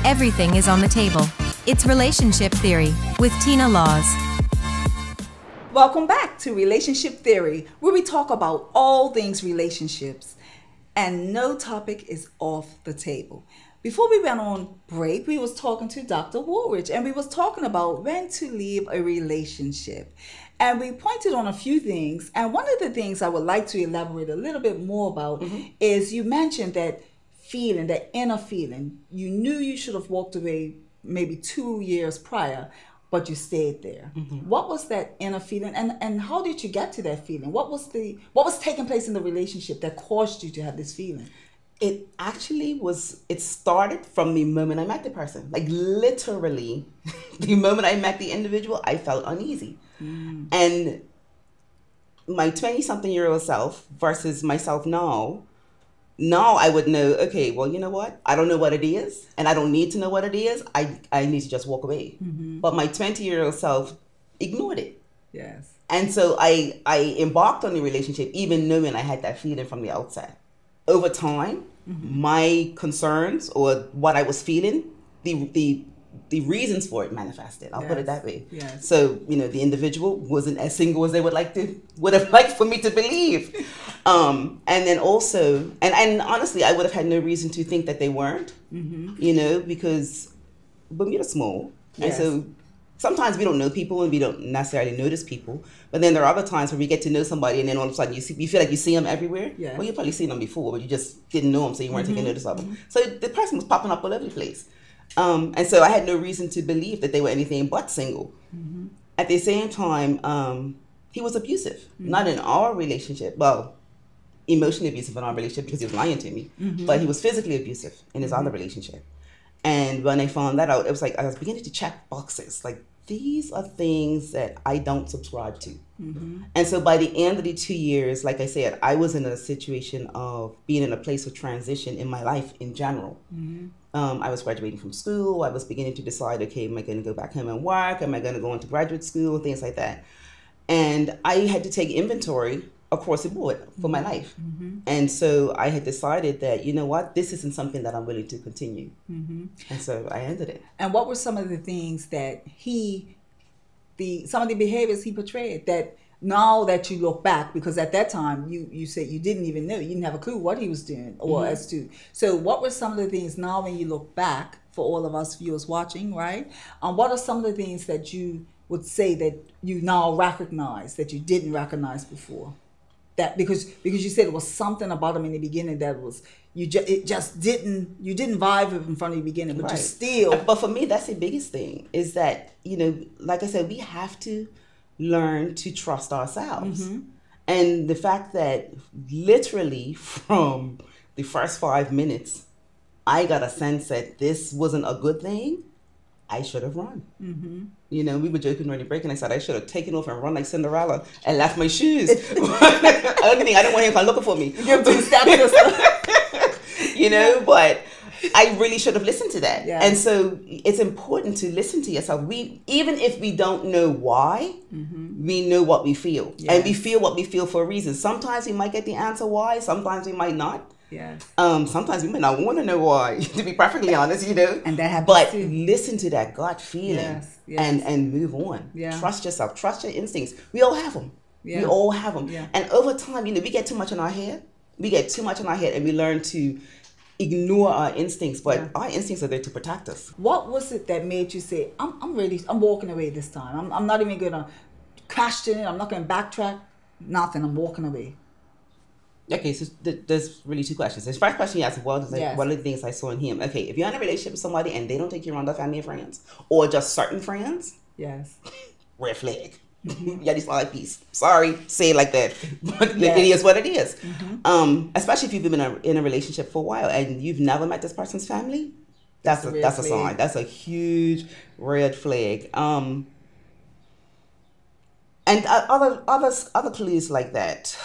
Everything is on the table. It's Relationship Theory with Tina Laws. Welcome back to Relationship Theory, where we talk about all things relationships, and no topic is off the table. Before we went on break, we was talking to Dr. Woolridge, and we was talking about when to leave a relationship. And we pointed on a few things, and one of the things I would like to elaborate a little bit more about is you mentioned that feeling, that inner feeling. You knew you should have walked away maybe 2 years prior, but you stayed there. What was that inner feeling, and how did you get to that feeling? What was taking place in the relationship that caused you to have this feeling? It actually it started from the moment I met the person. Like literally, the moment I met the individual, I felt uneasy. And my 20-something-year-old self versus myself now I would know, okay, well, you know what? I don't know what it is, and I don't need to know what it is. I need to just walk away. But my 20-year-old self ignored it. Yes. And so I embarked on the relationship even knowing I had that feeling from the outset. Over time, my concerns or what I was feeling, the reasons for it manifested. I'll put it that way. Yes. So, the individual wasn't as single as they would have liked for me to believe. And then also, and honestly, I would have had no reason to think that they weren't, because Bermuda's small. Yes. And so sometimes we don't know people and we don't necessarily notice people. But then there are other times where we get to know somebody and then all of a sudden you feel like you see them everywhere. Yes. Well, you've probably seen them before, but you just didn't know them, so you weren't taking notice of them. So the person was popping up all over the place. And so I had no reason to believe that they were anything but single. At the same time, he was abusive, not in our relationship. Well, emotionally abusive in our relationship because he was lying to me, but he was physically abusive in his other relationship. And when I found that out, it was like I was beginning to check boxes. Like, these are things that I don't subscribe to. And so by the end of the 2 years, like I said, I was in a situation of being in a place of transition in my life in general. I was graduating from school. I was beginning to decide, okay, am I going to go back home and work? Am I going to go into graduate school? Things like that. And I had to take inventory across the board for my life. And so I had decided that, you know what, this isn't something that I'm willing to continue. And so I ended it. And what were some of the things that some of the behaviors he portrayed that now that you look back, because at that time you said you didn't even know, you didn't have a clue what he was doing or as to. So what were some of the things now when you look back, for all of us viewers watching, right? What are some of the things that you would say that you now recognize that you didn't recognize before? That because you said it was something about him in the beginning that was you just didn't vibe with him from the beginning, but Right. you still. But for me, that's the biggest thing is that, like I said, we have to learn to trust ourselves. And the fact that literally from the first 5 minutes, I got a sense that this wasn't a good thing, I should have run. We were joking during the break, and I said I should have taken off and run like Cinderella and left my shoes. Only thing, I didn't want him to come looking for me. But I really should have listened to that. Yeah. And so it's important to listen to yourself. Even if we don't know why, we know what we feel. Yeah. And we feel what we feel for a reason. Sometimes we might get the answer why, sometimes we might not. Yeah. Sometimes we may not want to know why, to be perfectly honest, And that happens But too. listen to that gut feeling and move on. Yeah. Trust yourself. Trust your instincts. We all have them. Yeah. We all have them. Yeah. And over time, we get too much in our head. We get too much in our head and we learn to ignore our instincts. But our instincts are there to protect us. What was it that made you say, I'm ready, I'm walking away this time. I'm not even going to question it. I'm not going to backtrack. Nothing. I'm walking away. Okay, so there's really two questions. The first question you asked, what are the things I saw in him? Okay, if you're in a relationship with somebody and they don't take you around their family and friends, or just certain friends, Yes. red flag. Yeah, this like piece. Sorry, say it like that, but it is what it is. Especially if you've been in a relationship for a while and you've never met this person's family, that's a sign. That's a huge red flag. And other clues like that.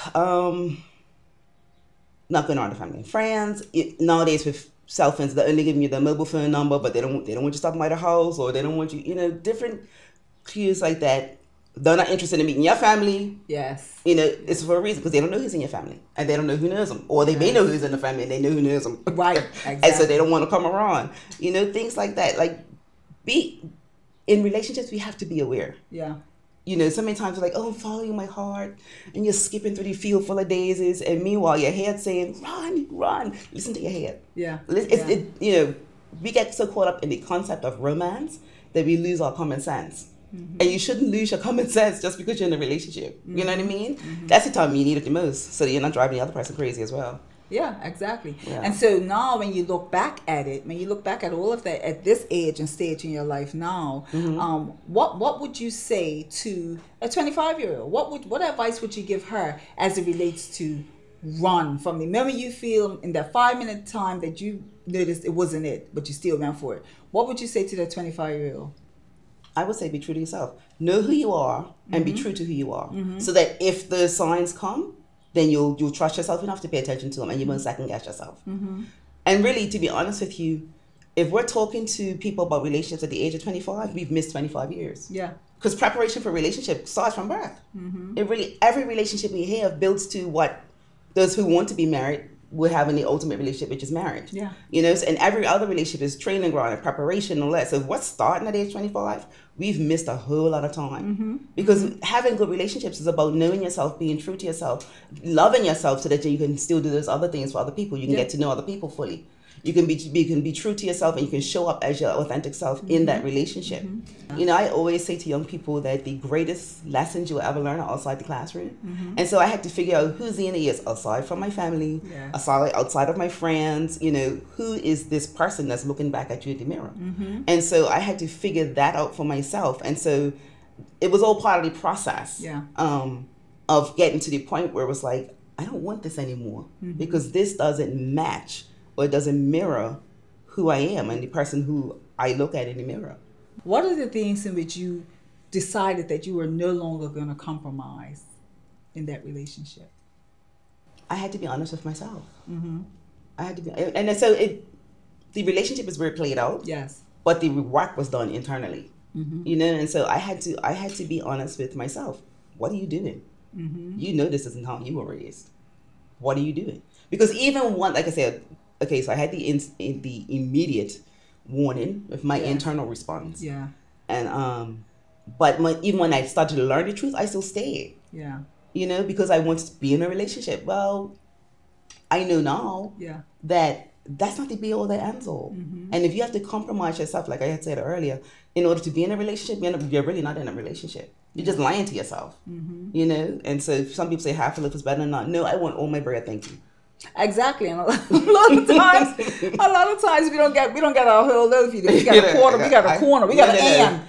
Not going around the family and friends. Nowadays with cell phones, they're only giving you their mobile phone number, but they don't want you stopping by the house, or they don't want you, different clues like that. they're not interested in meeting your family. Yes. You know, it's for a reason, because they don't know who's in your family, and they don't know who knows them, or they may know who's in the family and they know who knows them. Right. Exactly. And so they don't want to come around. You know, things like that. Like, in relationships, we have to be aware. Yeah. You know, so many times you're like, oh, I'm following my heart, and you're skipping through the field full of daisies, and meanwhile your head's saying, run, run. Listen to your head. Yeah. You know, we get so caught up in the concept of romance that we lose our common sense. Mm-hmm. And you shouldn't lose your common sense just because you're in a relationship. Mm-hmm. You know what I mean? Mm-hmm. That's the time you need it the most, so that you're not driving the other person crazy as well. Yeah, exactly. Yeah. And so now when you look back at it, when you look back at all of that at this age and stage in your life now, mm-hmm. What would you say to a 25-year-old? What advice would you give her as it relates to run from the moment you feel in that 5-minute time that you noticed it wasn't it, but you still ran for it? What would you say to that 25-year-old? I would say be true to yourself. Know who you are and mm-hmm. be true to who you are. Mm-hmm. So that if the signs come, then you'll trust yourself enough to pay attention to them, and you won't second guess yourself. Mm-hmm. And really, to be honest with you, if we're talking to people about relationships at the age of 25, we've missed 25 years. Yeah. Because preparation for relationship starts from birth. Mm-hmm. Every relationship we have builds to what those who want to be married will have in the ultimate relationship, which is marriage. Yeah. You know, and every other relationship is training ground and preparation and all that. So if we're starting at age 25, we've missed a whole lot of time. Mm-hmm. Because mm-hmm. having good relationships is about knowing yourself, being true to yourself, loving yourself so that you can still do those other things for other people. You can get to know other people fully. You can be true to yourself, and you can show up as your authentic self mm-hmm. in that relationship. Mm-hmm. You know, I always say to young people that the greatest lessons you will ever learn are outside the classroom. Mm-hmm. And so I had to figure out who Zena is aside from my family, outside of my friends. You know, who is this person that's looking back at you in the mirror? Mm-hmm. And so I had to figure that out for myself. And so it was all part of the process of getting to the point where it was like, I don't want this anymore mm-hmm. because this doesn't match, or it doesn't mirror who I am and the person who I look at in the mirror. What are the things in which you decided that you were no longer going to compromise in that relationship? I had to be honest with myself. Mm-hmm. I had to be, and so the relationship is where it played out. Yes. But the work was done internally. Mm-hmm. You know, and so I had to be honest with myself. What are you doing? Mm-hmm. You know this isn't how you were raised. What are you doing? Because even one, like I said, okay, so I had the immediate warning with my internal response. Yeah. And but even when I started to learn the truth, I still stayed. Yeah. You know, because I wanted to be in a relationship. Well, I know now that that's not the be all that ends all. Mm-hmm. And if you have to compromise yourself, like I had said earlier, in order to be in a relationship, you're really not in a relationship. You're just lying to yourself. Mm-hmm. You know? And so some people say half a loaf is better than none. No, I want all my bread, thank you. Exactly, and a lot of times we don't get our whole loaf. We got a quarter, we got a corner, we got an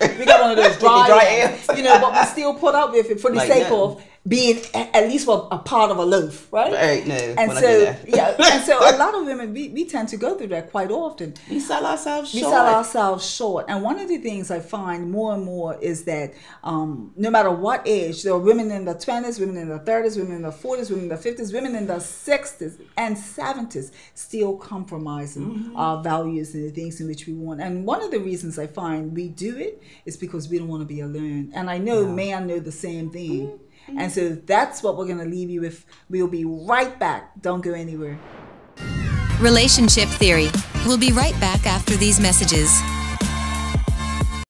and, we got one of those dry ends, you know. But we still put up with it for the sake of being at least for a part of a loaf, right? Right. No. And so and so a lot of women we tend to go through that quite often. We sell ourselves short. And one of the things I find more and more is that no matter what age, there are women in the 20s, women in the 30s, women in the 40s, women in the 50s, women in the 60s and 70s still compromising mm-hmm. our values and the things in which we want. And one of the reasons I find we do it is because we don't want to be alone. And I know men know the same thing. Mm-hmm. And so that's what we're going to leave you with. We'll be right back. Don't go anywhere. Relationship Theory. We'll be right back after these messages.